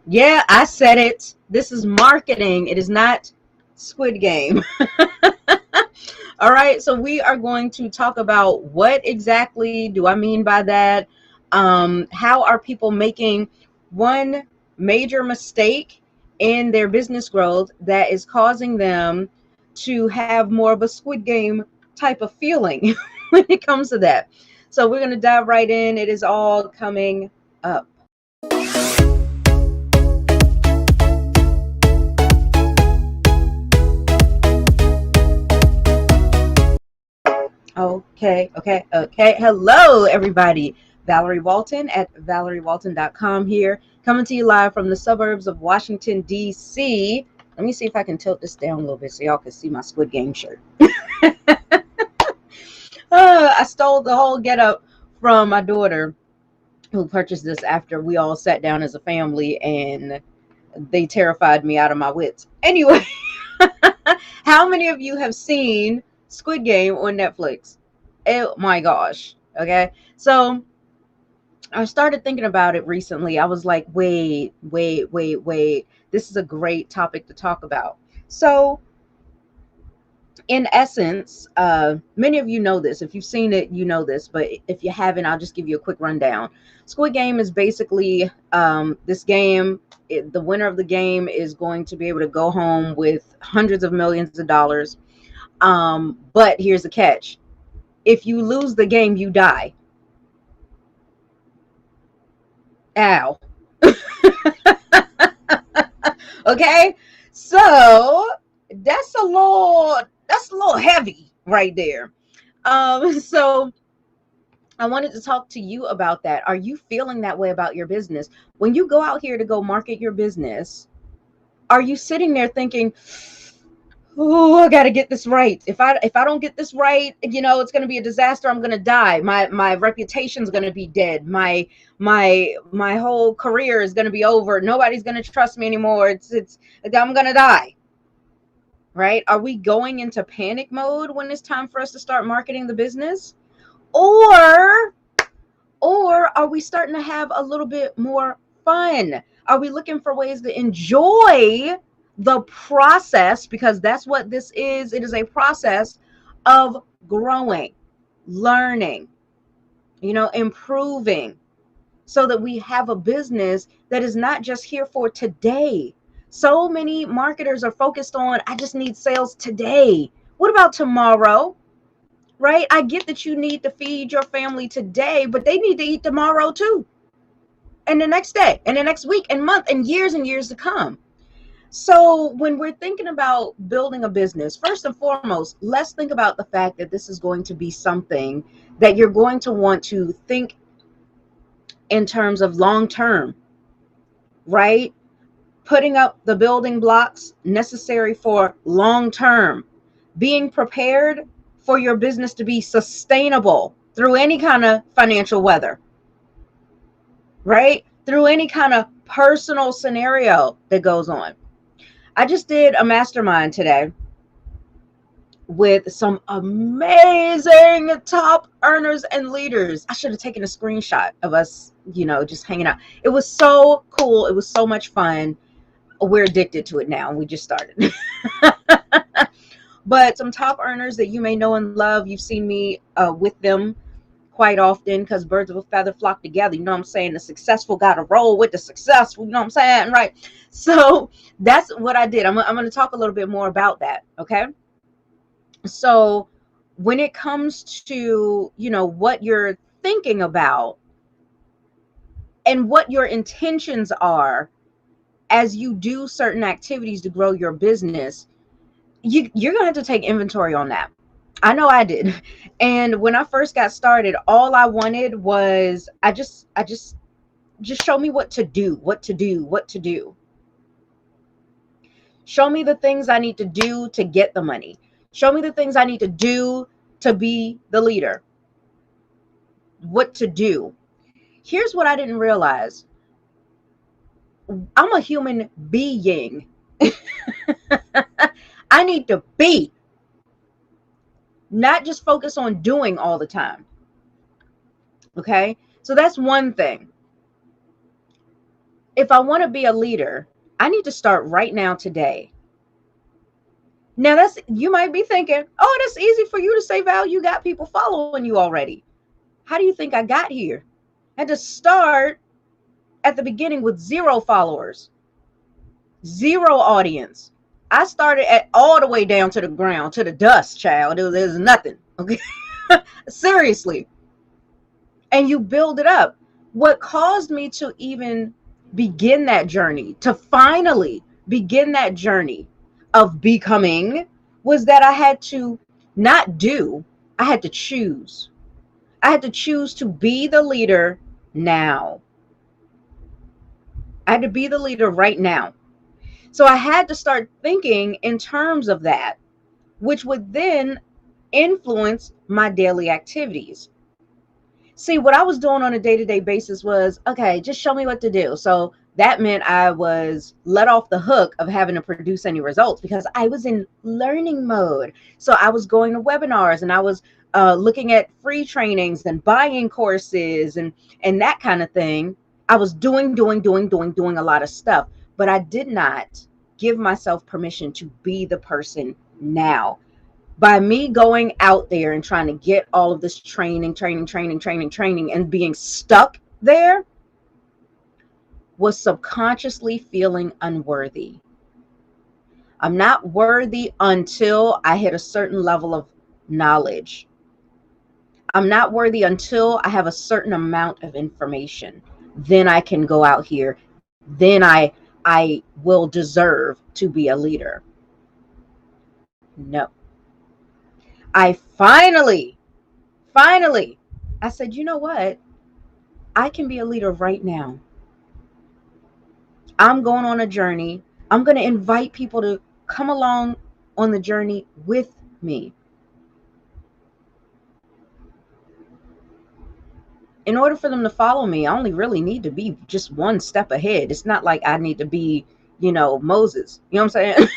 Yeah, I said it. This is marketing. It is not Squid Game. All right, so we are going to talk about what exactly do I mean by that? How are people making one major mistake in their business growth that is causing them to have more of a Squid Game type of feeling when it comes to that? So we're going to dive right in. It is all coming up. Okay. Hello, everybody. Valerie Walton at valeriewalton.com here, coming to you live from the suburbs of Washington, D.C. Let me see if I can tilt this down a little bit so y'all can see my Squid Game shirt. I stole the whole getup from my daughter, who purchased this after we all sat down as a family, and they terrified me out of my wits. Anyway, how many of you have seen Squid Game on Netflix? Oh my gosh. Okay. So I started thinking about it recently. I was like, wait. This is a great topic to talk about. So, in essence, many of you know this. If you've seen it, you know this. But if you haven't, I'll just give you a quick rundown. Squid Game is basically this game. The winner of the game is going to be able to go home with hundreds of millions of dollars. But here's the catch: if you lose the game, you die. Ow. Okay, so that's a little heavy right there. So I wanted to talk to you about that. Are you feeling that way about your business when you go out here to go market your business? Are you sitting there thinking, oh, I got to get this right. If I don't get this right, it's going to be a disaster. I'm going to die. My reputation's going to be dead. My whole career is going to be over. Nobody's going to trust me anymore. It's I'm going to die. Right? Are we going into panic mode when it's time for us to start marketing the business? Or are we starting to have a little bit more fun? Are we looking for ways to enjoy the process? Because that's what this is. It is a process of growing, learning, improving, so that we have a business that is not just here for today. So many marketers are focused on, I just need sales today. What about tomorrow? Right? I get that you need to feed your family today, but they need to eat tomorrow too, and the next day, and the next week, and month, and years to come. So when we're thinking about building a business, first and foremost, let's think about the fact that this is going to be something that you're going to want to think in terms of long term, right? Putting up the building blocks necessary for long term, being prepared for your business to be sustainable through any kind of financial weather, right? Through any kind of personal scenario that goes on. I just did a mastermind today with some amazing top earners and leaders. I should have taken a screenshot of us, just hanging out. It was so cool. It was so much fun. We're addicted to it now. We just started. But some top earners that you may know and love, you've seen me with them quite often, because birds of a feather flock together. You know what I'm saying? The successful got to roll with the successful. You know what I'm saying? Right. So that's what I did. I'm going to talk a little bit more about that. Okay. So when it comes to, what you're thinking about and what your intentions are as you do certain activities to grow your business, you're going to have to take inventory on that. I know I did. And when I first got started, all I wanted was, I just show me what to do. Show me the things I need to do to get the money. Show me the things I need to do to be the leader. What to do. Here's what I didn't realize. I'm a human being. I need to be, not just focus on doing all the time. Okay? So that's one thing. If I want to be a leader, I need to start right now today. Now that's, you might be thinking, oh, that's easy for you to say, Val, you got people following you already. How do you think I got here? I had to start at the beginning with 0 followers, 0 audience. I started at all the way down to the ground, to the dust, child. There's nothing. Okay. Seriously. And you build it up. What caused me to even begin that journey, to finally begin that journey of becoming, was that I had to not do, I had to choose. I had to choose to be the leader now. I had to be the leader right now. So I had to start thinking in terms of that, which would then influence my daily activities. See, what I was doing on a day-to-day basis was, okay, just show me what to do. So that meant I was let off the hook of having to produce any results because I was in learning mode. So I was going to webinars and I was looking at free trainings and buying courses and that kind of thing. I was doing a lot of stuff, but I did not give myself permission to be the person now. By me going out there and trying to get all of this training and being stuck there, was subconsciously feeling unworthy. I'm not worthy until I hit a certain level of knowledge. I'm not worthy until I have a certain amount of information. Then I can go out here. Then I will deserve to be a leader. No. I finally, I said, you know what? I can be a leader right now. I'm going on a journey. I'm going to invite people to come along on the journey with me. In order for them to follow me, I only really need to be just one step ahead. It's not like I need to be, Moses. You know what I'm saying?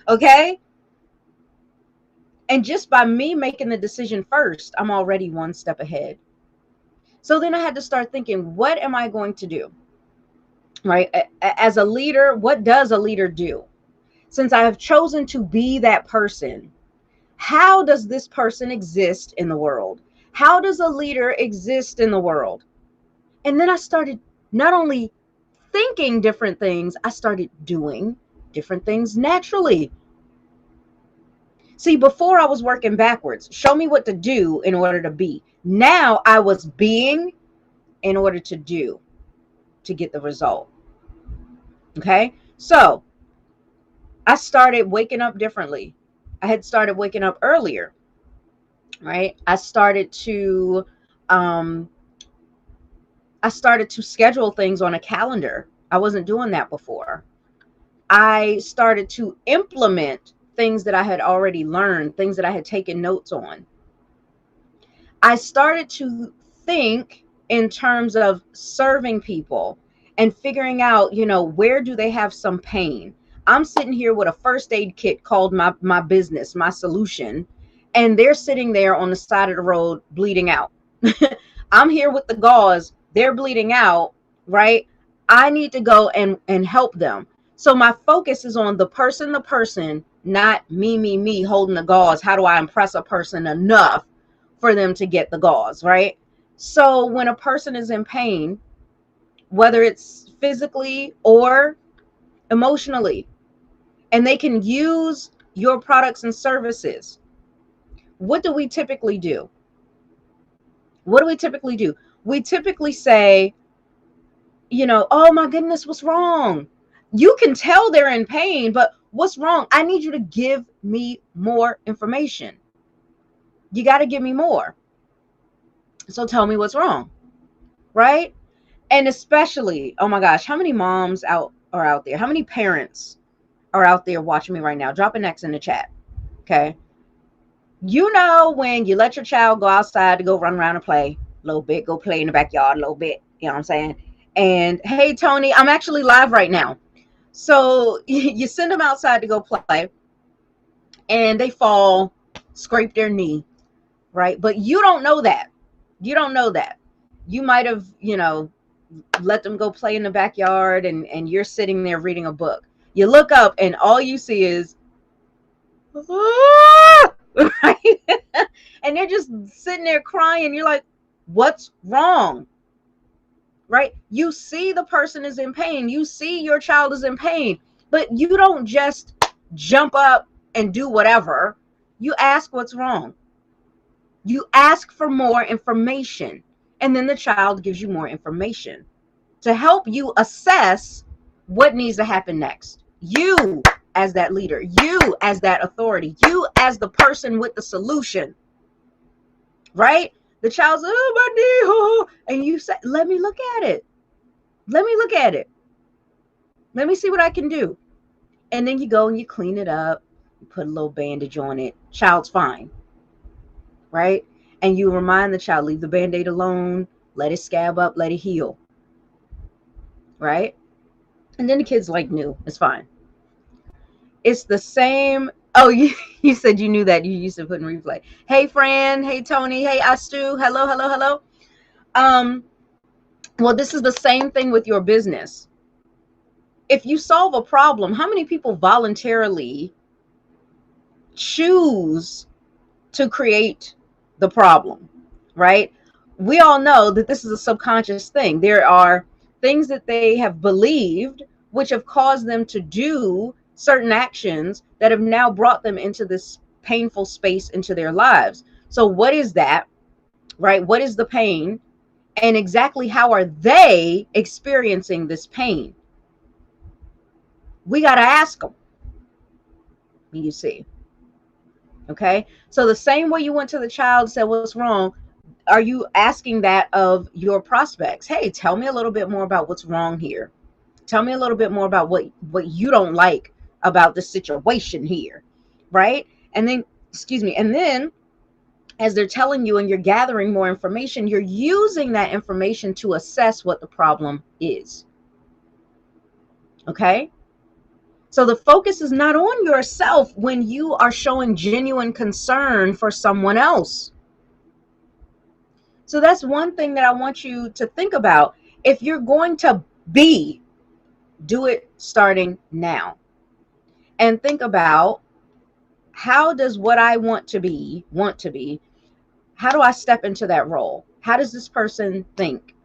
Okay? And just by me making the decision first, I'm already one step ahead. So then I had to start thinking, what am I going to do? Right? As a leader, what does a leader do? Since I have chosen to be that person, how does this person exist in the world? How does a leader exist in the world? And then I started not only thinking different things, I started doing different things naturally. See, before I was working backwards. Show me what to do in order to be. Now I was being in order to do, to get the result. Okay? So I started waking up differently. I had started waking up earlier, right? I started to schedule things on a calendar. I wasn't doing that before. I started to implement things that I had already learned, things that I had taken notes on. I started to think in terms of serving people and figuring out, where do they have some pain? I'm sitting here with a first aid kit called my business, my solution, and they're sitting there on the side of the road bleeding out. I'm here with the gauze, they're bleeding out, right? I need to go and help them. So my focus is on the person, not me holding the gauze. How do I impress a person enough for them to get the gauze, right? So when a person is in pain, whether it's physically or emotionally, and they can use your products and services, what do we typically do? What do we typically do? We typically say, oh my goodness, what's wrong? You can tell they're in pain, but what's wrong? I need you to give me more information. You got to give me more. So tell me what's wrong, right? And especially, oh my gosh, how many moms are out there? How many parents are out there watching me right now? Drop an X in the chat, okay? When you let your child go outside to go run around and play a little bit, go play in the backyard a little bit, you know what I'm saying? And hey, Tony, I'm actually live right now. So you send them outside to go play and they fall, scrape their knee, right? But you don't know that. You don't know that. You might have, let them go play in the backyard, and you're sitting there reading a book. You look up and all you see is, "Ah!" Right? And they're just sitting there crying. You're like, what's wrong? Right? You see the person is in pain. You see your child is in pain, but you don't just jump up and do whatever. You ask what's wrong. You ask for more information, and then the child gives you more information to help you assess what needs to happen next. You as that leader, you as that authority, you as the person with the solution, right? The child's, oh, my knee, oh, and you say, let me look at it. Let me look at it. Let me see what I can do. And then you go and you clean it up, you put a little bandage on it. Child's fine, right? And you remind the child, leave the Band-Aid alone, let it scab up, let it heal, right? And then the kid's like new, it's fine. It's the same. Oh, you said you knew that. You used to put in replay. Hey, Fran. Hey, Tony. Hey, Astu. Hello, hello, hello. Well, this is the same thing with your business. If you solve a problem, how many people voluntarily choose to create the problem, right? We all know that this is a subconscious thing. There are things that they have believed which have caused them to do certain actions that have now brought them into this painful space into their lives. So what is that, right? What is the pain? And exactly how are they experiencing this pain? We got to ask them, you see. Okay. So the same way you went to the child and said, what's wrong? Are you asking that of your prospects? Hey, tell me a little bit more about what's wrong here. Tell me a little bit more about what you don't like about the situation here, right? And then, excuse me, and then as they're telling you and you're gathering more information, you're using that information to assess what the problem is. Okay? So the focus is not on yourself when you are showing genuine concern for someone else. So that's one thing that I want you to think about. If you're going to be, do it starting now. And think about, how does what I want to be, how do I step into that role? How does this person think?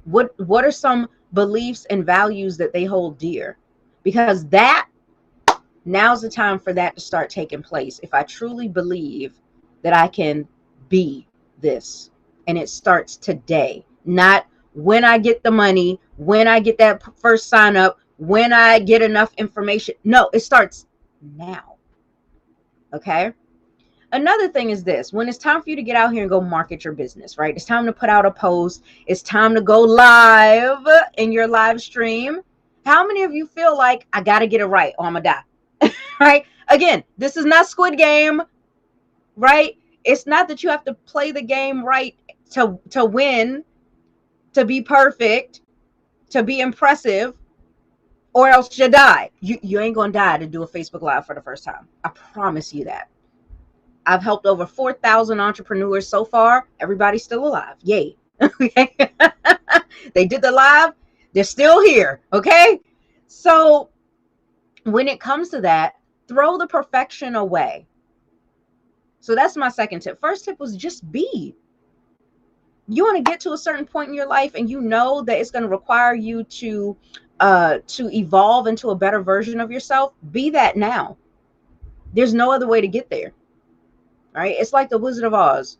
What are some beliefs and values that they hold dear? Because now's the time for that to start taking place. If I truly believe that I can be this, and it starts today, not when I get the money, when I get that first sign up, when I get enough information. No, it starts now. Okay. Another thing is this: when it's time for you to get out here and go market your business, right? It's time to put out a post. It's time to go live in your live stream. How many of you feel like, I got to get it right or I'm gonna die? Right? Again, this is not Squid Game, right? It's not that you have to play the game right to win, to be perfect, to be impressive, or else you die. You ain't gonna die to do a Facebook Live for the first time. I promise you that. I've helped over 4,000 entrepreneurs so far. Everybody's still alive. Yay. Okay. They did the live. They're still here. Okay. So when it comes to that, throw the perfection away. So that's my second tip. First tip was just be. You want to get to a certain point in your life and you know that it's going to require you to evolve into a better version of yourself. Be that now. There's no other way to get there. Right? It's like the Wizard of Oz.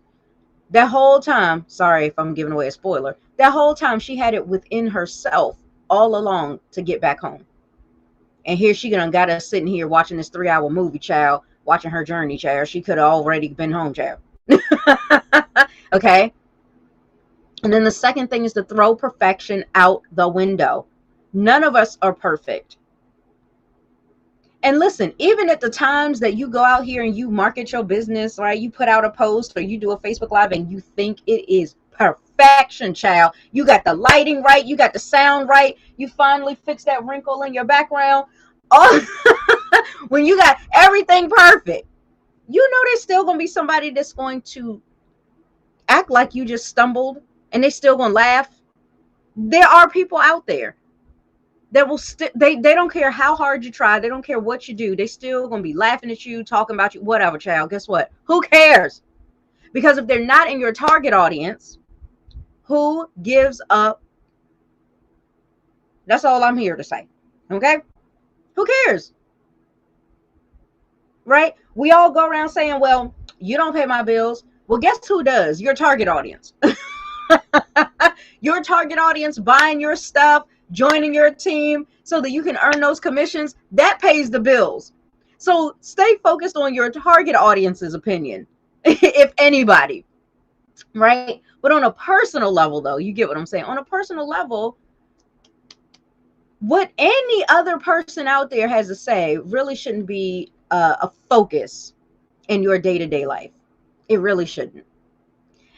That whole time, sorry if I'm giving away a spoiler, that whole time she had it within herself all along to get back home. And here she got us sitting here watching this 3-hour movie, child, watching her journey, child. She could have already been home, child. Okay. And then the second thing is to throw perfection out the window. None of us are perfect. And listen, even at the times that you go out here and you market your business, right? You put out a post or you do a Facebook Live and you think it is perfection, child. You got the lighting right. You got the sound right. You finally fix that wrinkle in your background. Oh, when you got everything perfect, you know there's still going to be somebody that's going to act like you just stumbled and they still gonna laugh. There are people out there that will they don't care how hard you try, they don't care what you do, they still gonna be laughing at you, talking about you, whatever, child. Guess what? Who cares? Because if they're not in your target audience, who gives up? That's all I'm here to say. Okay? Who cares? Right? We all go around saying, well, you don't pay my bills. Well, guess who does? Your target audience. Your target audience buying your stuff, joining your team so that you can earn those commissions, that pays the bills. So stay focused on your target audience's opinion, if anybody, right? But on a personal level, though, you get what I'm saying? On a personal level, what any other person out there has to say really shouldn't be a focus in your day-to-day life. It really shouldn't.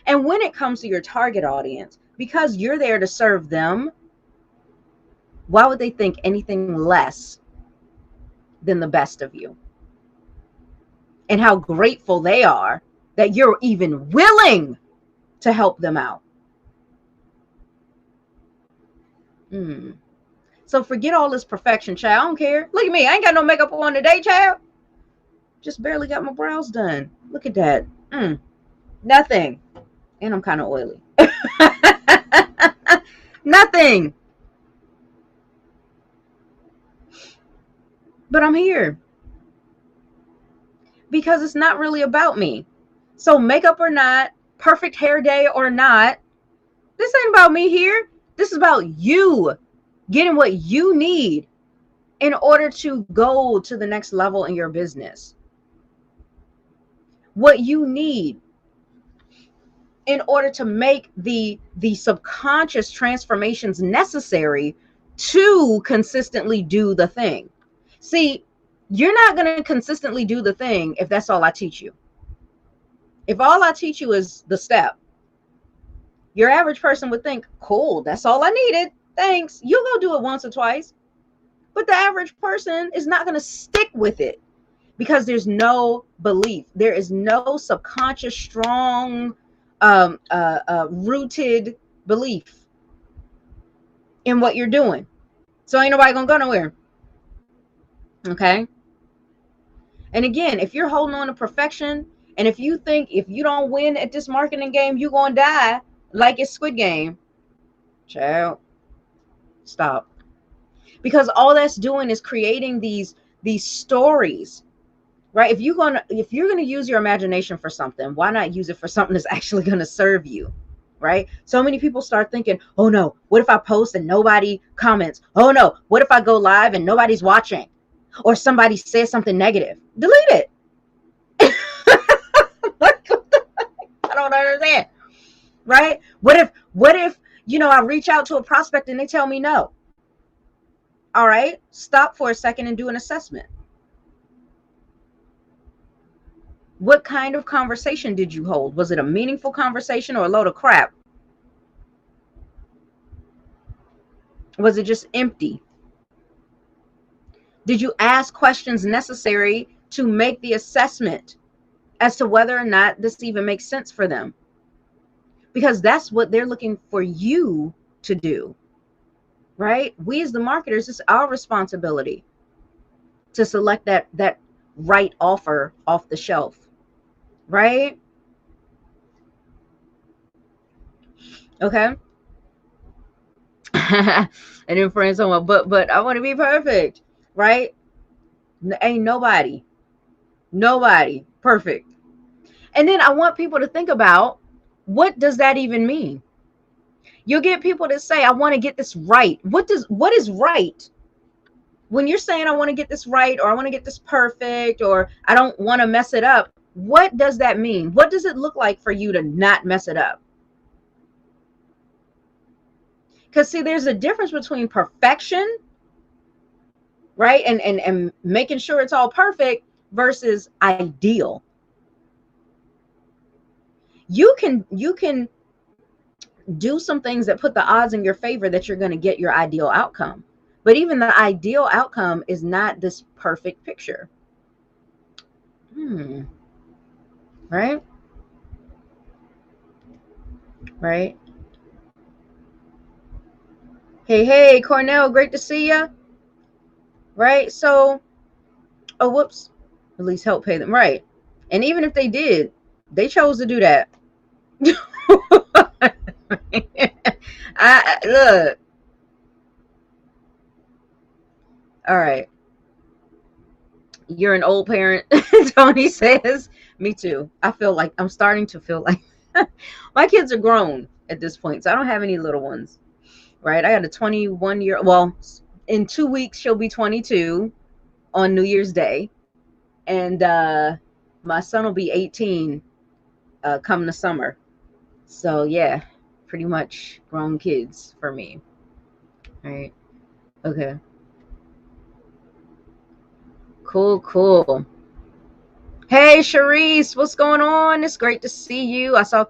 And when it comes to your target audience, because you're there to serve them, why would they think anything less than the best of you? And how grateful they are that you're even willing to help them out. So forget all this perfection, child. I don't care. Look at me. I ain't got no makeup on today, child. Just barely got my brows done. Look at that. Nothing. And I'm kind of oily. Nothing. But I'm here because it's not really about me. So makeup or not, perfect hair day or not, this ain't about me here. This is about you getting what you need in order to go to the next level in your business. What you need in order to make the subconscious transformations necessary to consistently do the thing. See, you're not going to consistently do the thing if that's all I teach you. If all I teach you is the step, your average person would think, cool, that's all I needed. Thanks. You'll go do it once or twice. But the average person is not going to stick with it because there's no belief. There is no subconscious, strong, rooted belief in what you're doing. So ain't nobody going to go nowhere. Okay? And again, if you're holding on to perfection, and if you think if you don't win at this marketing game, you're going to die like it's Squid Game, child, stop. Because all that's doing is creating these stories, right? If you're gonna use your imagination for something, why not use it for something that's actually going to serve you, right? So many people start thinking, oh no, what if I post and nobody comments? Oh no, what if I go live and nobody's watching? Or somebody says something negative? Delete it. I don't understand, right? What if I reach out to a prospect and they tell me no? All right, stop for a second and do an assessment. What kind of conversation did you hold? Was it a meaningful conversation or a load of crap? Was it just empty? Did you ask questions necessary to make the assessment as to whether or not this even makes sense for them? Because that's what they're looking for you to do, right? We as the marketers, it's our responsibility to select that right offer off the shelf, right? Okay. And then friends someone, but I want to be perfect, right? Ain't nobody perfect. And then I want people to think about, what does that even mean? You'll get people that say, I want to get this right. What is right? When you're saying I want to get this right, or I want to get this perfect, or I don't want to mess it up, what does that mean? What does it look like for you to not mess it up? Because see, there's a difference between perfection, right? And making sure it's all perfect versus ideal. You can do some things that put the odds in your favor that you're going to get your ideal outcome. But even the ideal outcome is not this perfect picture. Right? Right? Hey, Cornell, great to see ya. Right? So, oh, whoops. At least help pay them. Right. And even if they did, they chose to do that. I look. All right. You're an old parent, Tony says. Me too. I feel like I'm starting to feel like my kids are grown at this point. So I don't have any little ones. Right? I got a 21-year, well, in 2 weeks she'll be 22 on New Year's Day. And my son will be 18 come the summer. So yeah, pretty much grown kids for me. Right. Okay. Cool. Hey, Sharice, what's going on? It's great to see you. I saw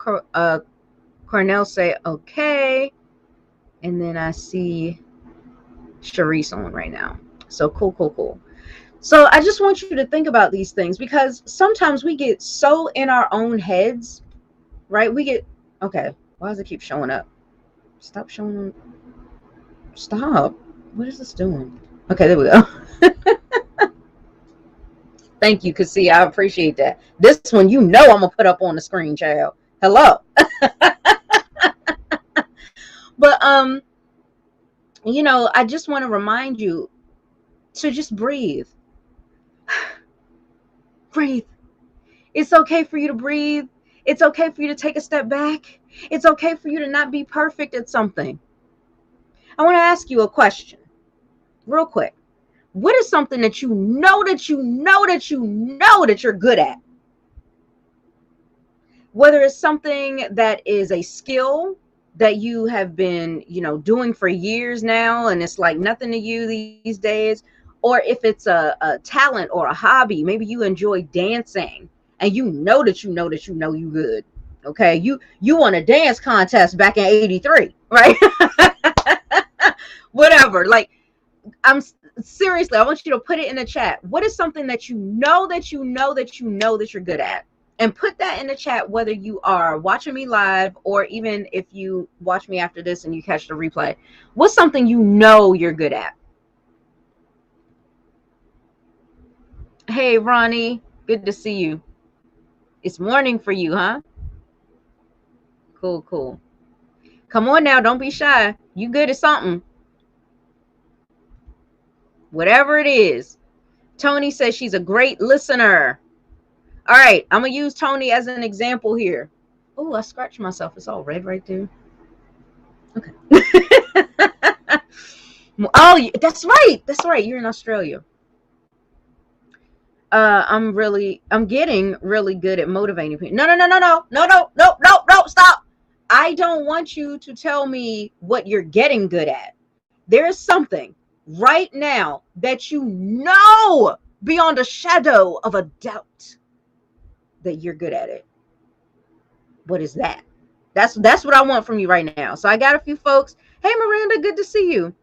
Cornell say okay, and then I see Sharice on right now. So cool. So I just want you to think about these things, because sometimes we get so in our own heads, right? Okay. Why does it keep showing up? Stop showing. Stop. What is this doing? Okay, there we go. Thank you, Cassie. I appreciate that. This one, I'm gonna put up on the screen, child. Hello. But I just want to remind you to just breathe. Breathe. It's okay for you to breathe. It's okay for you to take a step back. It's okay for you to not be perfect at something. I want to ask you a question real quick. What is something that you know that you're good at? Whether it's something that is a skill that you have been, doing for years now, and it's like nothing to you these days, or if it's a talent or a hobby, maybe you enjoy dancing and you know you good. Okay. You won a dance contest back in 83, right? Whatever. Like, I'm seriously, I want you to put it in the chat. What is something that you know that you're good at? And put that in the chat, whether you are watching me live or even if you watch me after this and you catch the replay. What's something you know you're good at? Hey, Ronnie, good to see you. It's morning for you, huh? Cool. Come on now, don't be shy. You good at something. Whatever it is. Tony says she's a great listener. All right, I'm going to use Tony as an example here. Oh, I scratched myself. It's all red right there. Okay. Oh, that's right. You're in Australia. I'm getting really good at motivating people. No, stop. I don't want you to tell me what you're getting good at. There's something right now that you know beyond a shadow of a doubt that you're good at it. What is that? That's what I want from you right now. So I got a few folks. Hey, Miranda, good to see you.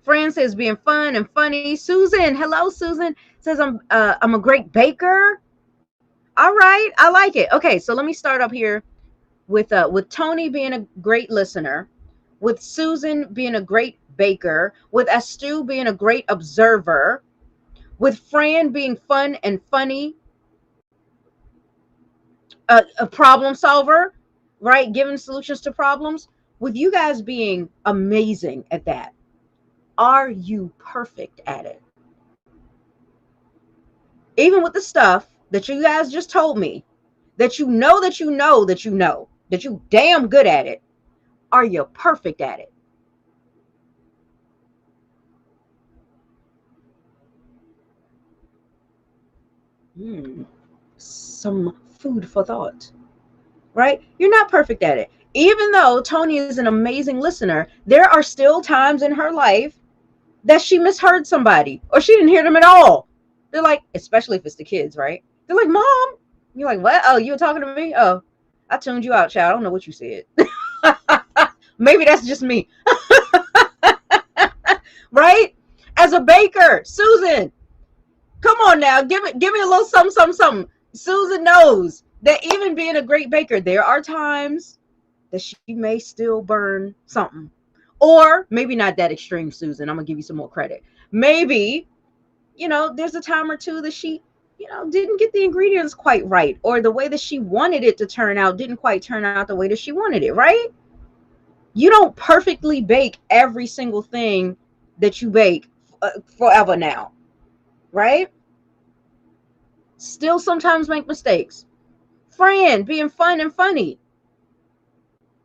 Fran says being fun and funny. Susan, hello, Susan, says I'm a great baker. All right, I like it. Okay, so let me start up here with Tony being a great listener, with Susan being a great baker, with Astu being a great observer, with Fran being fun and funny, a problem solver, right? Giving solutions to problems, with you guys being amazing at that. Are you perfect at it? Even with the stuff that you guys just told me, that you damn good at it, are you perfect at it? Some food for thought, right? You're not perfect at it. Even though Tony is an amazing listener, there are still times in her life that she misheard somebody or she didn't hear them at all. They're like, especially if it's the kids, right? They're like, Mom. You're like, what? Oh, you were talking to me? Oh, I tuned you out, child. I don't know what you said. Maybe that's just me. Right? As a baker, Susan, come on now. Give me a little something. Susan knows that even being a great baker, there are times that she may still burn something. Or maybe not that extreme, Susan. I'm gonna give you some more credit. Maybe, there's a time or two that she, didn't get the ingredients quite right, or the way that she wanted it to turn out didn't quite turn out the way that she wanted it, right? You don't perfectly bake every single thing that you bake forever now, right? Still sometimes make mistakes. Friend, being fun and funny,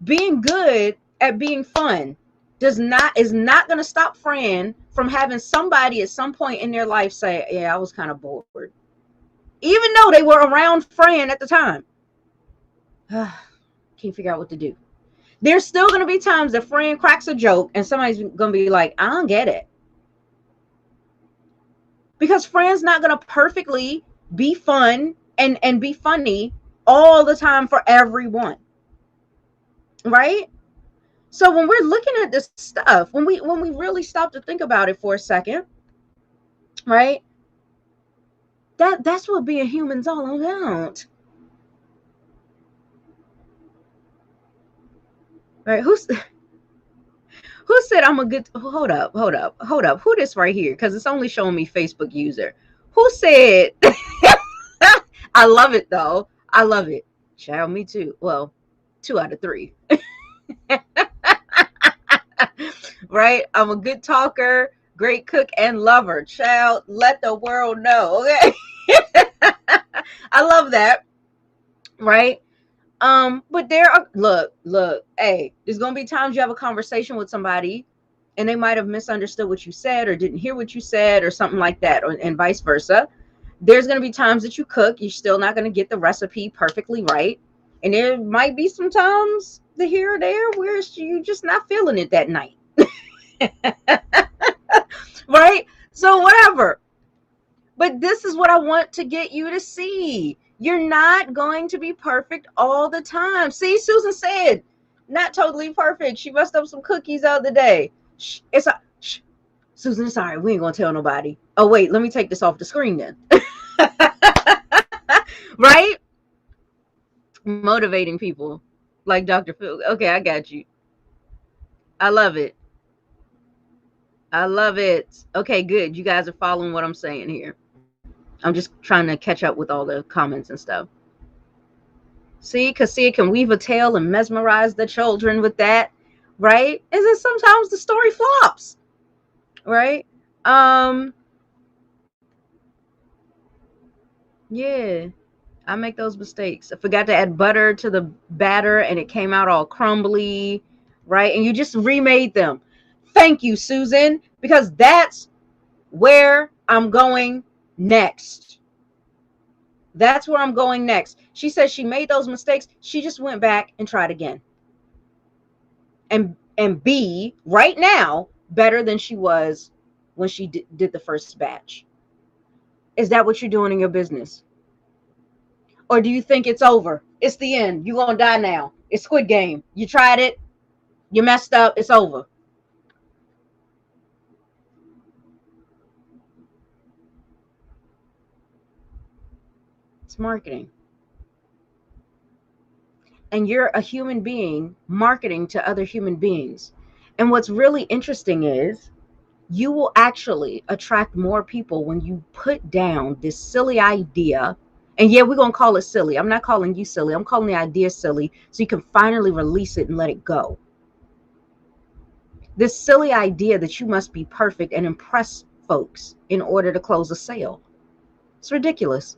being good at being fun is not going to stop Fran from having somebody at some point in their life say, yeah, I was kind of bored, even though they were around Fran at the time. Can't figure out what to do. There's still going to be times that Fran cracks a joke and somebody's going to be like, I don't get it, because Fran's not going to perfectly be fun and be funny all the time for everyone, right? So when we're looking at this stuff, when we really stop to think about it for a second, right? That's what being human's all about. Right? Who said I'm a good, hold up. Who this right here? Because it's only showing me Facebook user. Who said I love it though. I love it. Child, me too. Well, 2 out of 3. Right? I'm a good talker, great cook, and lover. Child, let the world know. Okay. I love that. Right? But there are, look, hey, there's gonna be times you have a conversation with somebody and they might have misunderstood what you said or didn't hear what you said or something like that, and vice versa. There's gonna be times that you cook, you're still not gonna get the recipe perfectly right. And there might be some times the here or there where you're just not feeling it that night. Right? So whatever. But this is what I want to get you to see. You're not going to be perfect all the time. See, Susan said, not totally perfect. She messed up some cookies the other day. Shh, Susan, it's all right. We ain't going to tell nobody. Oh, wait, let me take this off the screen then. Right? Motivating people like Dr. Phil. Okay, I got you. I love it. I love it. Okay, good. You guys are following what I'm saying here. I'm just trying to catch up with all the comments and stuff. See, because it can weave a tale and mesmerize the children with that, right? And then sometimes the story flops, right? Yeah, I make those mistakes. I forgot to add butter to the batter and it came out all crumbly, right? And you just remade them. Thank you, Susan, because that's where I'm going next. That's where I'm going next. She says she made those mistakes. She just went back and tried again. And be right now better than she was when she did the first batch. Is that what you're doing in your business? Or do you think it's over? It's the end. You're going to die now. It's Squid Game. You tried it. You messed up. It's over. It's marketing. And you're a human being marketing to other human beings. And what's really interesting is you will actually attract more people when you put down this silly idea. And yeah, we're going to call it silly. I'm not calling you silly. I'm calling the idea silly so you can finally release it and let it go. This silly idea that you must be perfect and impress folks in order to close a sale. It's ridiculous.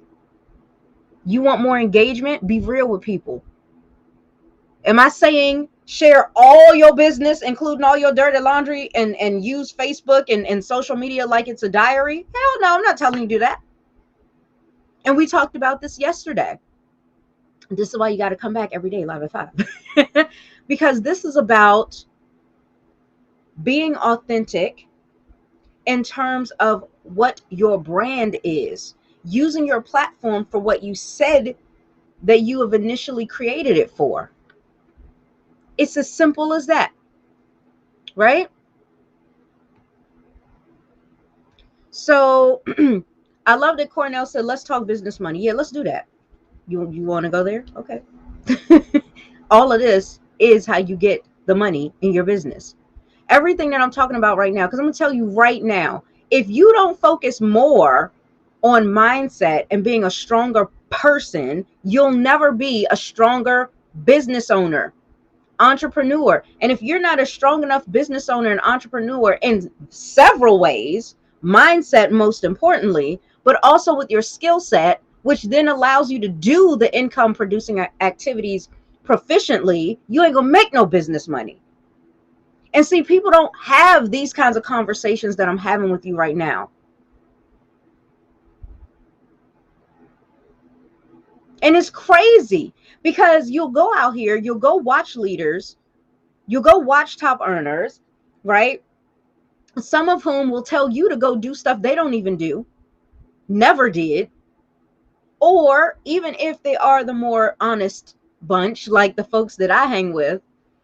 You want more engagement? Be real with people. Am I saying share all your business, including all your dirty laundry, and use Facebook and social media like it's a diary? Hell no, I'm not telling you to do that. And we talked about this yesterday. This is why you got to come back every day live at 5. Because this is about being authentic in terms of what your brand is, using your platform for what you said that you have initially created it for. It's as simple as that, right? So I love that Cornell said, let's talk business money. Yeah, let's do that. You want to go there? Okay. All of this is how you get the money in your business. Everything that I'm talking about right now, because I'm going to tell you right now, if you don't focus more on mindset and being a stronger person, you'll never be a stronger business owner, entrepreneur. And if you're not a strong enough business owner and entrepreneur in several ways, mindset most importantly, but also with your skill set, which then allows you to do the income producing activities proficiently, you ain't gonna make no business money. And see, people don't have these kinds of conversations that I'm having with you right now. And it's crazy because you'll go out here, you'll go watch leaders, you'll go watch top earners, right? Some of whom will tell you to go do stuff they don't even do, never did. Or even if they are the more honest bunch, like the folks that I hang with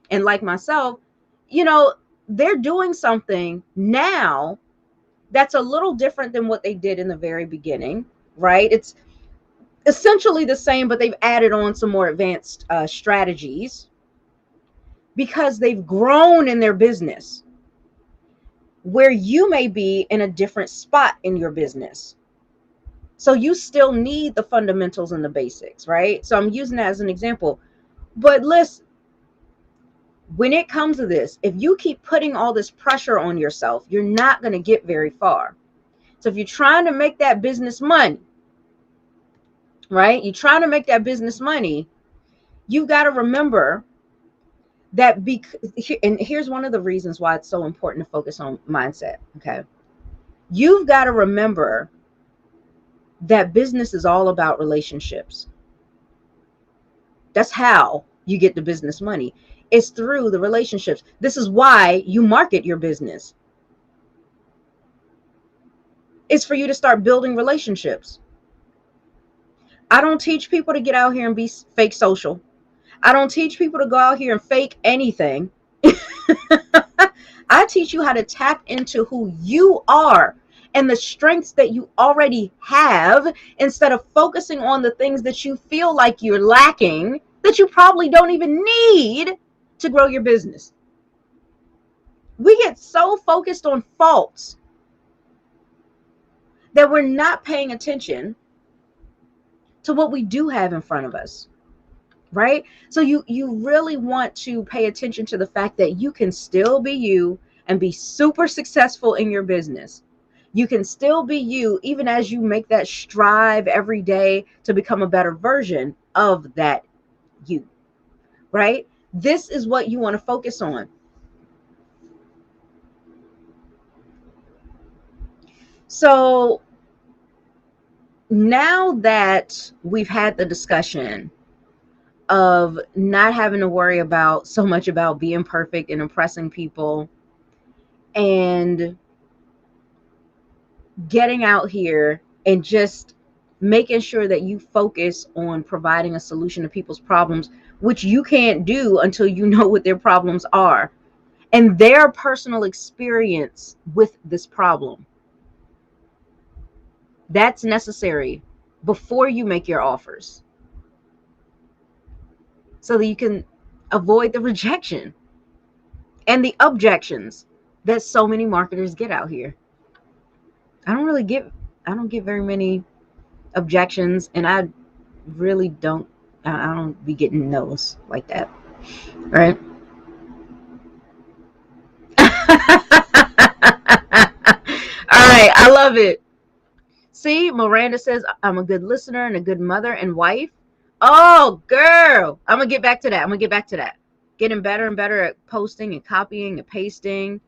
and like myself, you know, they're doing something now that's a little different than what they did in the very beginning, right? It's essentially the same, but they've added on some more advanced strategies because they've grown in their business, where you may be in a different spot in your business. So you still need the fundamentals and the basics, right? So I'm using that as an example. But listen, when it comes to this, if you keep putting all this pressure on yourself, you're not going to get very far. So if you're trying to make that business money, right? You're trying to make that business money, you've got to remember that, and here's one of the reasons why it's so important to focus on mindset, okay? You've got to remember that business is all about relationships. That's how you get the business money. It's through the relationships. This is why you market your business. It's for you to start building relationships. I don't teach people to get out here and be fake social. I don't teach people to go out here and fake anything. I teach you how to tap into who you are and the strengths that you already have, instead of focusing on the things that you feel like you're lacking, that you probably don't even need to grow your business. We get so focused on faults that we're not paying attention to what we do have in front of us, right? So you really want to pay attention to the fact that you can still be you and be super successful in your business. You can still be you even as you make that strive every day to become a better version of that you, right? This is what you want to focus on. So now that we've had the discussion of not having to worry about so much about being perfect and impressing people, and getting out here and just making sure that you focus on providing a solution to people's problems, which you can't do until you know what their problems are and their personal experience with this problem. That's necessary before you make your offers, so that you can avoid the rejection and the objections that so many marketers get out here. I don't get very many objections, and I really don't, I don't be getting no's like that, right? All right, I love it. See, Miranda says I'm a good listener and a good mother and wife. Oh, girl, I'm gonna get back to that. I'm gonna get back to that. Getting better and better at posting and copying and pasting.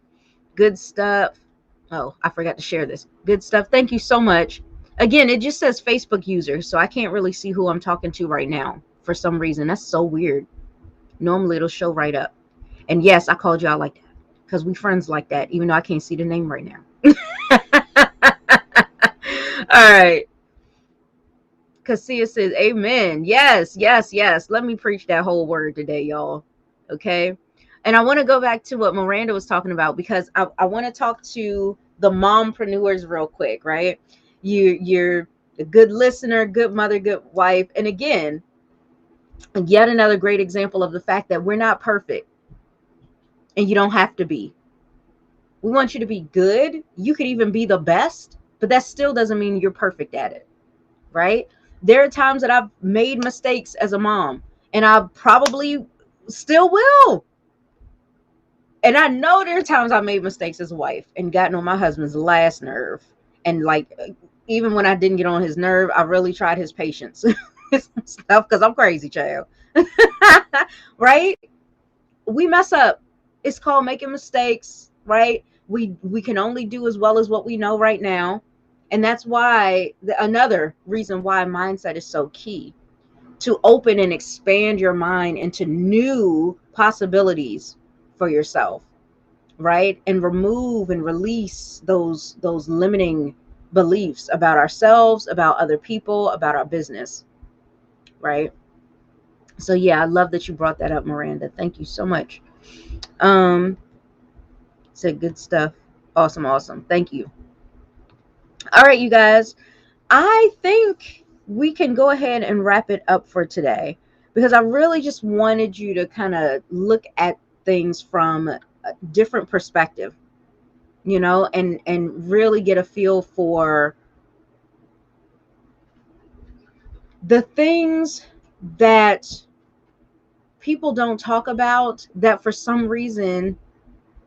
Good stuff. Oh, I forgot to share this. Good stuff. Thank you so much. Again, it just says Facebook user, so I can't really see who I'm talking to right now for some reason. That's so weird. Normally it'll show right up. And yes, I called you out like that because we friends like that, even though I can't see the name right now. All right. Cassia says, amen. Yes, yes, yes. Let me preach that whole word today, y'all. Okay. And I want to go back to what Miranda was talking about, because I want to talk to the mompreneurs real quick, right? You're a good listener, good mother, good wife. And again, yet another great example of the fact that we're not perfect, and you don't have to be. We want you to be good. You could even be the best, but that still doesn't mean you're perfect at it, right? There are times that I've made mistakes as a mom, and I probably still will. And I know there are times I made mistakes as a wife and gotten on my husband's last nerve. And like, even when I didn't get on his nerve, I really tried his patience stuff because I'm crazy, child. Right? We mess up. It's called making mistakes, right? We can only do as well as what we know right now. And that's why another reason why mindset is so key, to open and expand your mind into new possibilities for yourself, right? And remove and release those limiting beliefs about ourselves, about other people, about our business, right? So yeah, I love that you brought that up, Miranda. Thank you so much. um Said good stuff. Awesome, awesome. Thank you. All right, you guys, I think we can go ahead and wrap it up for today, because I really just wanted you to kind of look at things from a different perspective, and really get a feel for the things that people don't talk about, that for some reason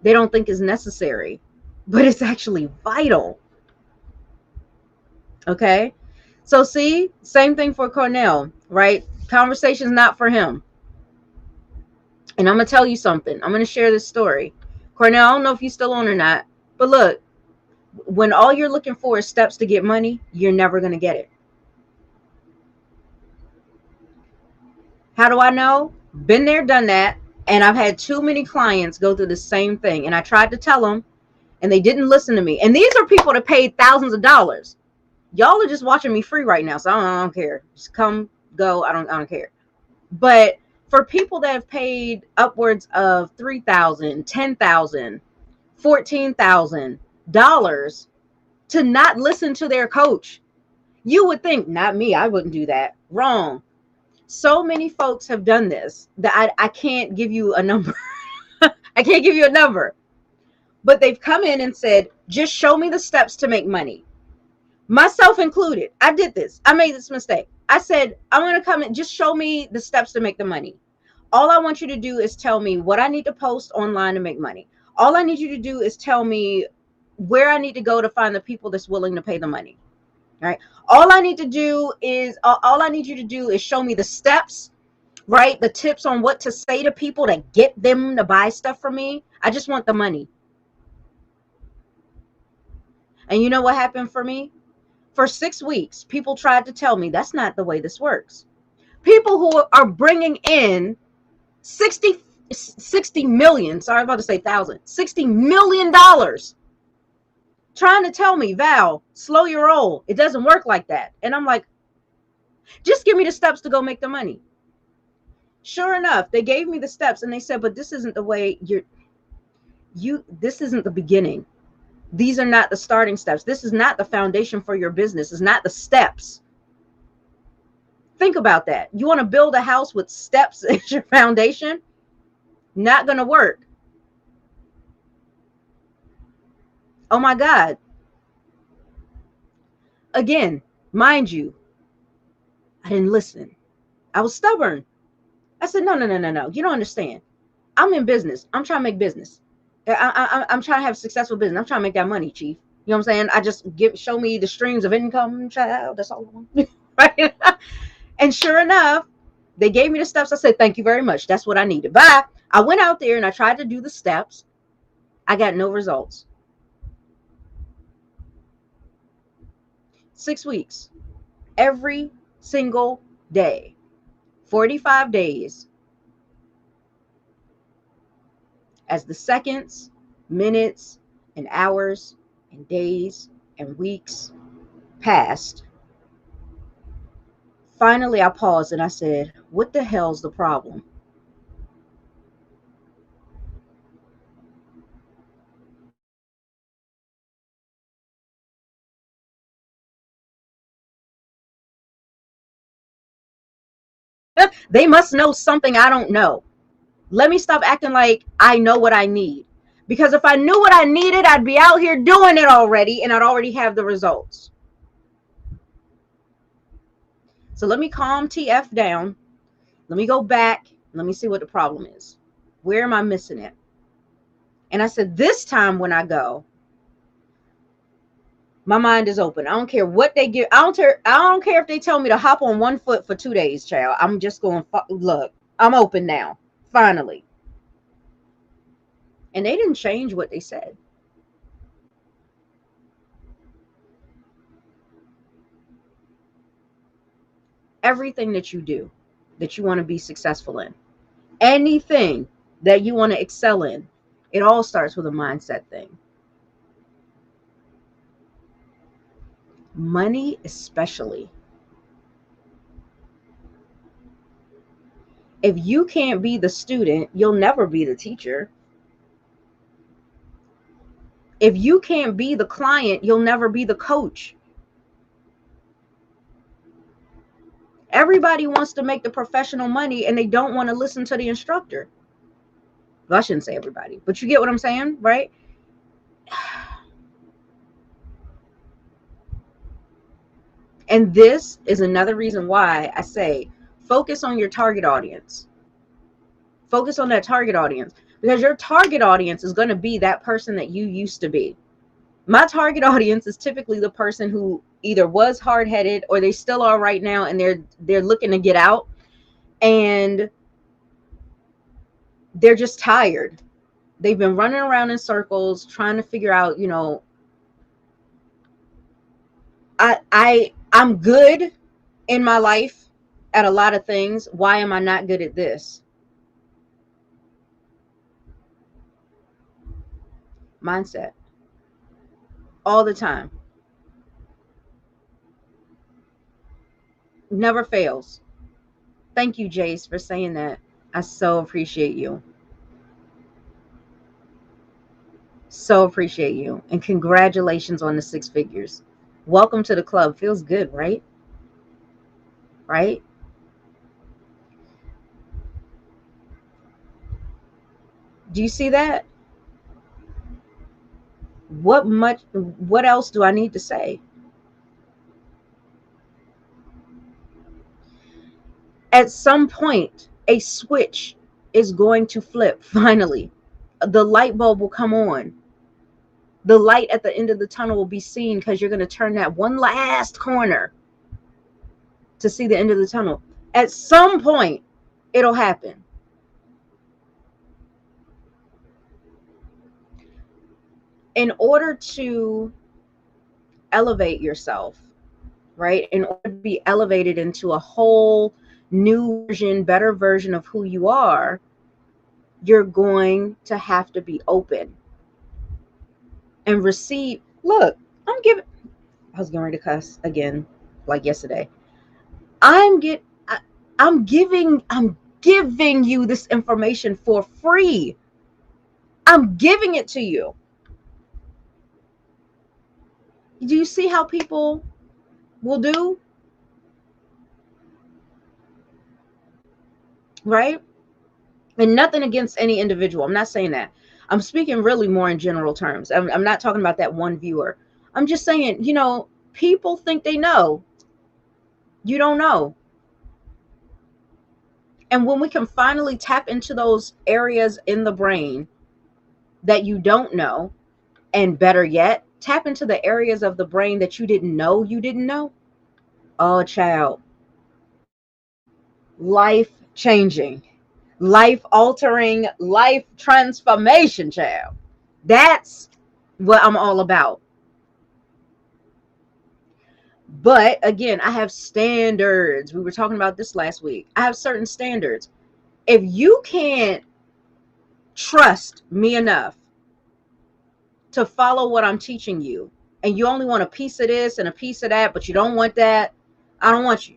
they don't think is necessary, but it's actually vital. Okay. So see, same thing for Cornell, right? Conversation's not for him. And I'm going to tell you something. I'm going to share this story. Cornell, I don't know if you're still on or not, but look, when all you're looking for is steps to get money, you're never going to get it. How do I know? Been there, done that. And I've had too many clients go through the same thing. And I tried to tell them, and they didn't listen to me. And these are people that paid thousands of dollars. Y'all are just watching me free right now, so I don't care. Just come, go. I don't care. But for people that have paid upwards of $3,000, $10,000, $14,000 to not listen to their coach, you would think, not me, I wouldn't do that. Wrong. So many folks have done this that I can't give you a number. I can't give you a number. But they've come in and said, just show me the steps to make money. Myself included. I did this. I made this mistake. I said, I'm going to come in, just show me the steps to make the money. All I want you to do is tell me what I need to post online to make money. All I need you to do is tell me where I need to go to find the people that's willing to pay the money. Right? All I need you to do is show me the steps, right? The tips on what to say to people to get them to buy stuff from me. I just want the money. And you know what happened for me? For 6 weeks, people tried to tell me that's not the way this works. People who are bringing in 60 million, sorry, I'm about to say thousand, $60 million, trying to tell me, Val, slow your roll. It doesn't work like that. And I'm like, just give me the steps to go make the money. Sure enough, they gave me the steps, and they said, but this isn't the way this isn't the beginning. These are not the starting steps. This is not the foundation for your business. It's not the steps. Think about that. You want to build a house with steps as your foundation? Not going to work. Oh my God. Again, mind you, I didn't listen. I was stubborn. I said, no. You don't understand. I'm in business. I'm trying to make business. I'm trying to have a successful business. I'm trying to make that money, chief. You know what I'm saying? I just show me the streams of income, child. That's all I want. Right? And sure enough, they gave me the steps. I said, thank you very much. That's what I needed. Bye. I went out there and I tried to do the steps. I got no results. 6 weeks. Every single day. 45 days. As the seconds, minutes, and hours, and days, and weeks passed, finally I paused and I said, what the hell's the problem? They must know something I don't know. Let me stop acting like I know what I need. Because if I knew what I needed, I'd be out here doing it already, and I'd already have the results. So let me calm TF down. Let me go back. Let me see what the problem is. Where am I missing it? And I said, this time when I go, my mind is open. I don't care what they give. I don't care if they tell me to hop on one foot for 2 days, child. I'm just going, look, I'm open now. Finally. And they didn't change what they said. Everything that you do, that you want to be successful in, anything that you want to excel in, it all starts with a mindset thing. Money, especially. If you can't be the student, you'll never be the teacher. If you can't be the client, you'll never be the coach. Everybody wants to make the professional money and they don't want to listen to the instructor. Well, I shouldn't say everybody, but you get what I'm saying, right? And this is another reason why I say focus on your target audience. Focus on that target audience, because your target audience is going to be that person that you used to be. My target audience is typically the person who either was hard-headed or they still are right now, and they're looking to get out, and they're just tired. They've been running around in circles trying to figure out, you know, I'm good in my life at a lot of things. Why am I not good at this? Mindset. All the time. Never fails. Thank you, Jace, for saying that. I so appreciate you. So appreciate you. And congratulations on the 6 figures. Welcome to the club. Feels good, right? Right? Do you see that? What else do I need to say? At some point, a switch is going to flip. Finally, the light bulb will come on. The light at the end of the tunnel will be seen, because you're going to turn that one last corner to see the end of the tunnel. At some point, it'll happen. In order to elevate yourself, right? In order to be elevated into a whole new version, better version of who you are, you're going to have to be open and receive. Look, I was getting ready to cuss again, like yesterday. I'm giving you this information for free. I'm giving it to you. Do you see how people will do? Right? And nothing against any individual. I'm not saying that. I'm speaking really more in general terms. I'm not talking about that one viewer. I'm just saying, you know, people think they know. You don't know. And when we can finally tap into those areas in the brain that you don't know, and better yet, tap into the areas of the brain that you didn't know. Oh, child. Life changing, life altering, life transformation, child. That's what I'm all about. But again, I have standards. We were talking about this last week. I have certain standards. If you can't trust me enough to follow what I'm teaching you, and you only want a piece of this and a piece of that, but you don't want that, I don't want you.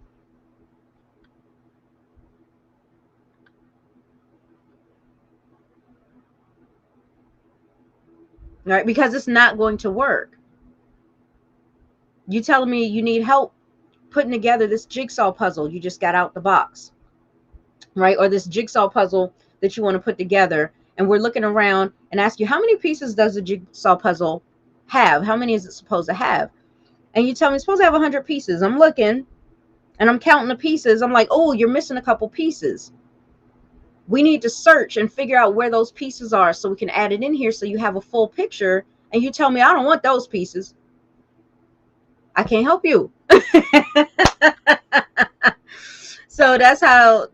Right? Because it's not going to work. You telling me you need help putting together this jigsaw puzzle you just got out the box, right? Or this jigsaw puzzle that you want to put together, and we're looking around and ask you, how many pieces does a jigsaw puzzle have? How many is it supposed to have? And you tell me it's supposed to have 100 pieces. I'm looking and I'm counting the pieces. I'm like, oh, you're missing a couple pieces. We need to search and figure out where those pieces are so we can add it in here so you have a full picture. And you tell me, I don't want those pieces. I can't help you. So that's the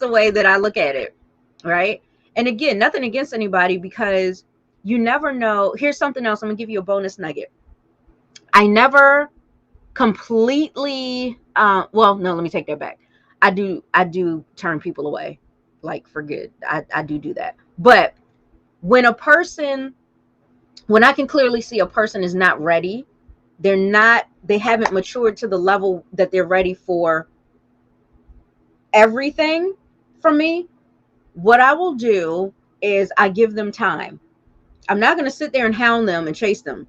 way that I look at it, right? And again, nothing against anybody, because you never know. Here's something else. I'm gonna give you a bonus nugget. I never completely well, no, let me take that back. I do turn people away, like, for good. I do that. But when I can clearly see a person is not ready, they haven't matured to the level that they're ready for everything from me, what I will do is I give them time. I'm not going to sit there and hound them and chase them.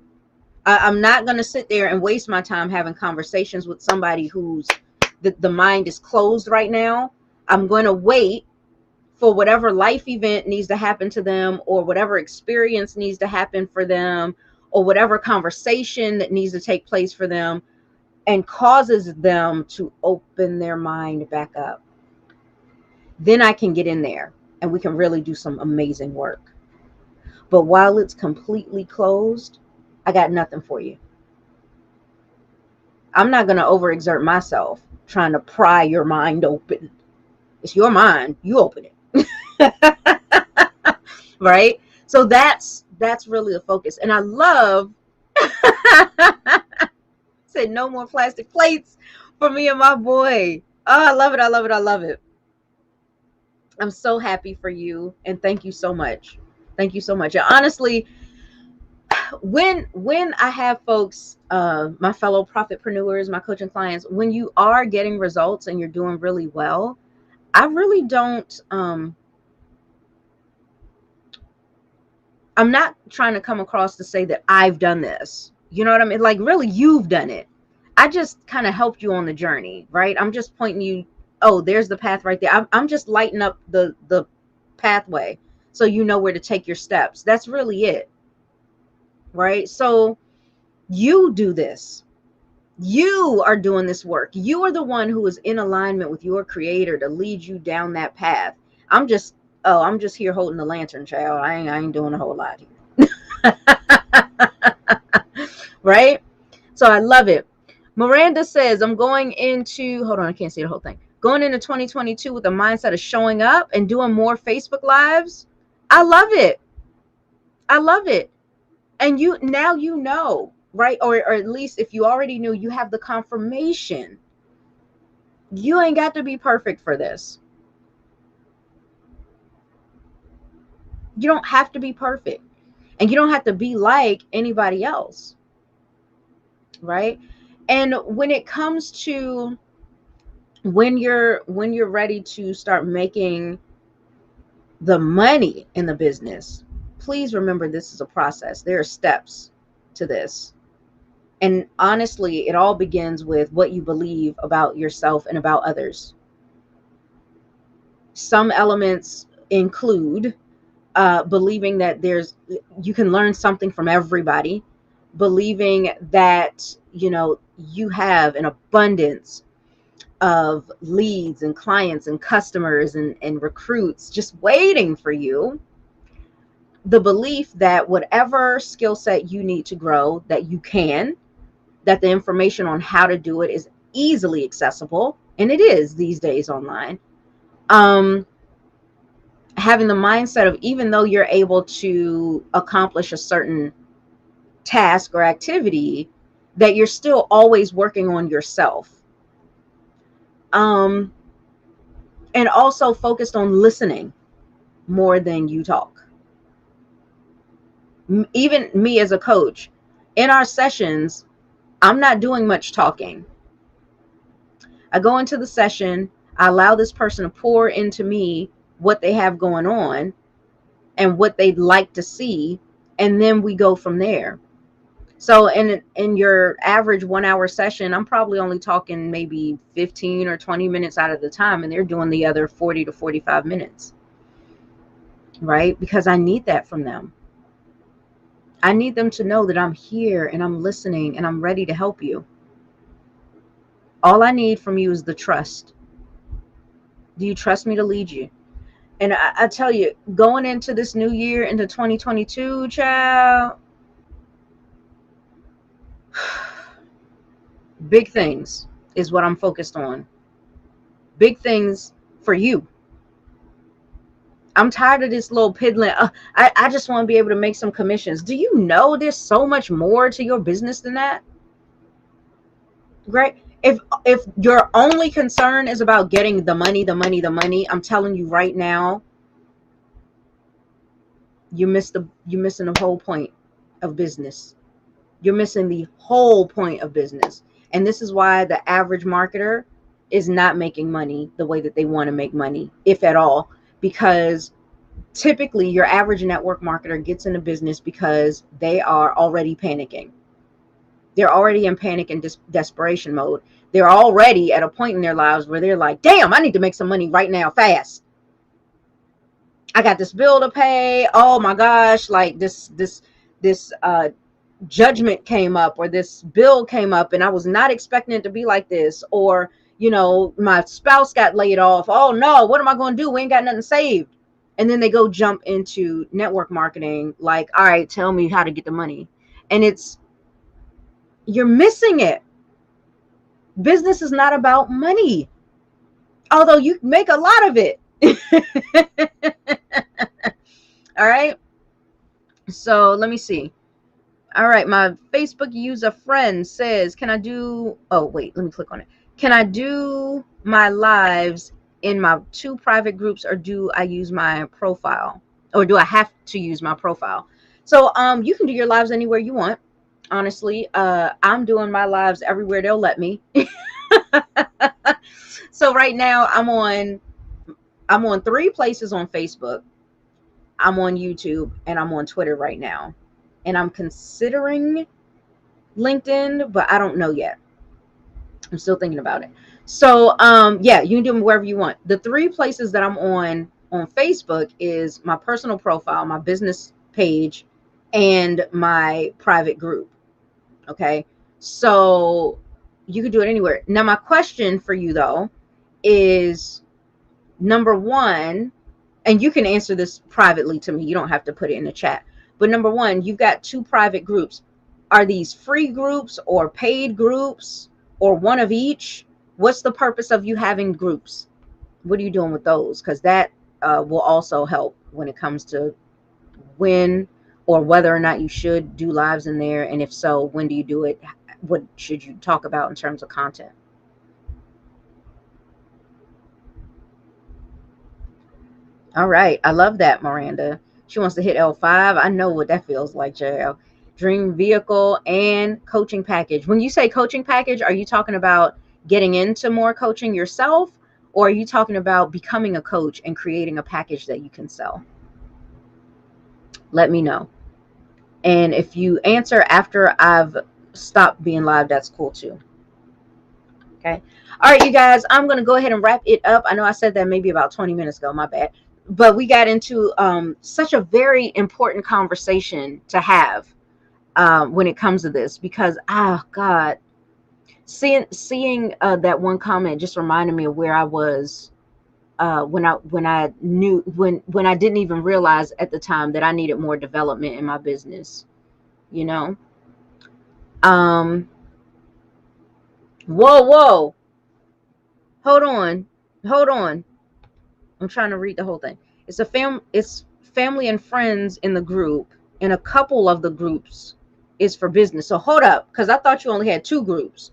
I'm not going to sit there and waste my time having conversations with somebody who's the mind is closed right now. I'm going to wait for whatever life event needs to happen to them, or whatever experience needs to happen for them, or whatever conversation that needs to take place for them and causes them to open their mind back up. Then I can get in there and we can really do some amazing work. But while it's completely closed, I got nothing for you. I'm not going to overexert myself trying to pry your mind open. It's your mind. You open it. Right? So that's really the focus. And I love said no more plastic plates for me and my boy. Oh, I love it. I love it. I love it. I'm so happy for you, and thank you so much. Thank you so much. And honestly, when I have folks, my fellow profitpreneurs, my coaching clients, when you are getting results and you're doing really well, I really don't I'm not trying to come across to say that I've done this. You know what I mean? Like, really, you've done it. I just kind of helped you on the journey, right? I'm just pointing you, oh, there's the path right there. I'm just lighting up the pathway so you know where to take your steps. That's really it, right? So you do this. You are doing this work. You are the one who is in alignment with your creator to lead you down that path. I'm just here holding the lantern, child. I ain't doing a whole lot here. Right? So I love it. Miranda says, I'm going into, hold on, I can't see the whole thing. Going into 2022 with a mindset of showing up and doing more Facebook Lives. I love it. I love it. And now you know, right? Or at least if you already knew, you have the confirmation. You ain't got to be perfect for this. You don't have to be perfect. And you don't have to be like anybody else. Right? And when it comes to when you're ready to start making the money in the business, please remember this is a process. There are steps to this. And honestly, it all begins with what you believe about yourself and about others. Some elements include believing that you can learn something from everybody, believing that, you have an abundance of leads and clients and customers and recruits just waiting for you. The belief that whatever skill set you need to grow, that you can, that the information on how to do it is easily accessible, and it is these days online. Having the mindset of, even though you're able to accomplish a certain task or activity, that you're still always working on yourself. And also focused on listening more than you talk. Even me as a coach, in our sessions, I'm not doing much talking. I go into the session, I allow this person to pour into me what they have going on and what they'd like to see, and then we go from there. So in your average 1 hour session, I'm probably only talking maybe 15 or 20 minutes out of the time, and they're doing the other 40 to 45 minutes. right? Because I need that from them. I need them to know that I'm here and I'm listening and I'm ready to help you. All I need from you is the trust. Do you trust me to lead you? And I tell you, going into this new year, into 2022, child, big things is what I'm focused on. Big things for you. I'm tired of this little piddling. I just want to be able to make some commissions. Do you know there's so much more to your business than that? Right? If your only concern is about getting the money, the money, the money, I'm telling you right now, you're missing the whole point of business. You're missing the whole point of business. And this is why the average marketer is not making money the way that they want to make money, if at all, because typically your average network marketer gets into business because they are already panicking. They're already in panic and desperation mode. They're already at a point in their lives where they're like, damn, I need to make some money right now, fast. I got this bill to pay. Oh my gosh, like this judgment came up, or this bill came up, and I was not expecting it to be like this. Or, my spouse got laid off. Oh no, what am I going to do? We ain't got nothing saved. And then they go jump into network marketing, like, all right, tell me how to get the money. And you're missing it. Business is not about money, although you make a lot of it. All right. So let me see. All right. My Facebook user friend says, can I do, oh, wait, let me click on it. Can I do my lives in my 2 private groups, or do I use my profile, or do I have to use my profile? So you can do your lives anywhere you want. Honestly, I'm doing my lives everywhere they'll let me. So right now I'm on 3 places on Facebook. I'm on YouTube and I'm on Twitter right now. And I'm considering LinkedIn, but I don't know yet. I'm still thinking about it. So yeah, you can do them wherever you want. The 3 places that I'm on Facebook is my personal profile, my business page, and my private group. Okay. So you can do it anywhere. Now, my question for you though is, number 1, and you can answer this privately to me. You don't have to put it in the chat. But number 1, you've got 2 private groups. Are these free groups or paid groups, or one of each? What's the purpose of you having groups? What are you doing with those? Because that will also help when it comes to when or whether or not you should do lives in there. And if so, when do you do it? What should you talk about in terms of content? All right. I love that, Miranda. She wants to hit L5. I know what that feels like, JL. Dream vehicle and coaching package. When you say coaching package, are you talking about getting into more coaching yourself, or are you talking about becoming a coach and creating a package that you can sell? Let me know. And if you answer after I've stopped being live, that's cool too. Okay. All right, you guys, I'm going to go ahead and wrap it up. I know I said that maybe about 20 minutes ago, my bad. But we got into such a very important conversation to have when it comes to this, because, oh God, seeing that one comment just reminded me of where I was when I didn't even realize at the time that I needed more development in my business. Um, whoa, hold on. I'm trying to read the whole thing. It's family and friends in the group, and a couple of the groups is for business. So hold up, because I thought you only had 2 groups.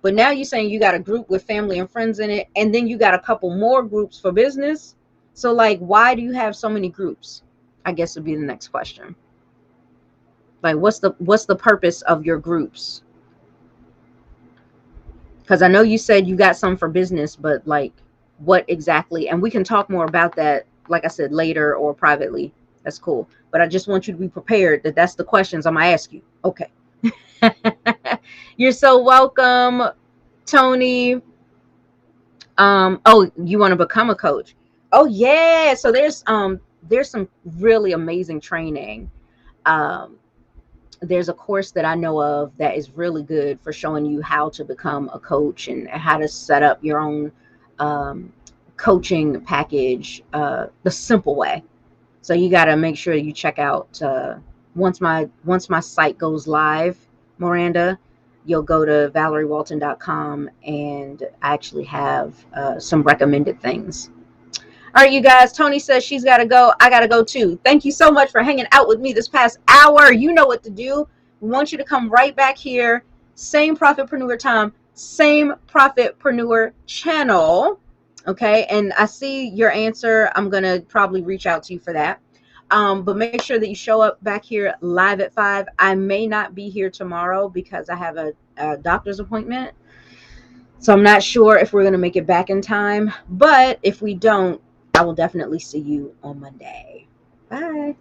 But now you're saying you got a group with family and friends in it, and then you got a couple more groups for business. So, like, why do you have so many groups? I guess would be the next question. Like, what's the purpose of your groups? Because I know you said you got some for business, but like, what exactly? And we can talk more about that, like I said, later or privately. That's cool. But I just want you to be prepared that that's the questions I'm gonna ask you. Okay. You're so welcome, Tony. Oh, you want to become a coach? Oh yeah. So there's there's some really amazing training. Um, there's a course that I know of that is really good for showing you how to become a coach and how to set up your own um, coaching package the simple way. So you got to make sure you check out once my site goes live, Miranda, you'll go to valeriewalton.com and I actually have some recommended things. All right, you guys, Tony says she's got to go. I got to go too. Thank you so much for hanging out with me this past hour. You know what to do. We want you to come right back here. Same Profitpreneur time, same Profitpreneur channel. Okay, and I see your answer. I'm going to probably reach out to you for that. But make sure that you show up back here live at 5. I may not be here tomorrow because I have a doctor's appointment. So I'm not sure if we're going to make it back in time. But if we don't, I will definitely see you on Monday. Bye.